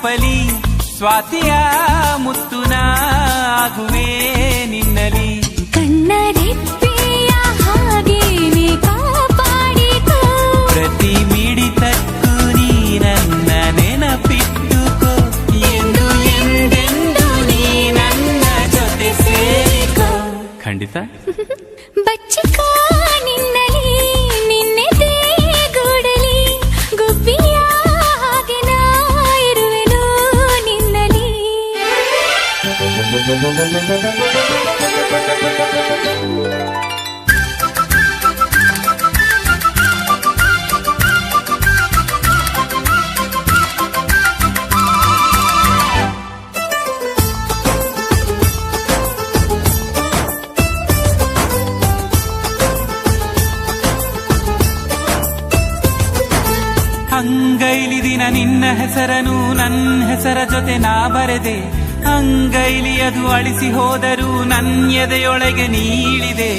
ತಪ್ಪಲಿ ಸ್ವಾತಿಯ ಮುತ್ತುನ ಆಗುವೆ ನಿನ್ನಲಿ ಕಣ್ಣರೆಪ್ಪೆಯ ಹಾಗೇನೆ ಕಾಪಾಡಿಕೋ ಪ್ರತಿ ಮಿಡಿತಕ್ಕೂ ನೀ ನನ್ನ ನೆನಪಿಟ್ಟುಕೋ ಎಂದು ಎಂದೆಂದು ನೀ ನನ್ನ ಜೊತೆ ಸೇರಿಕೋ ಖಂಡಿತ ಬಚ್ಚಿಕೋ ನಿನ್ನಲಿ ನಿನ್ನೆದೆ ಗೂಡಲಿ ಗುಬ್ಬಿಯ ಹಾಗೆ ನಾ ಇರುವೆನು ನಿನ್ನಲಿ ಅಂಗೈಲಿ ದಿನ ನಿನ್ನ ಹೆಸರನು ನನ್ನ ಹೆಸರ ಜೊತೆ ನಾ ಬರೆದೆ ಅಂಗೈಲಿ ಅದು ಅಳಿಸಿ ಹೋದರೂ ನನ್ನ ಎದೆಯೊಳಗೆ ನೀಳಿದೆ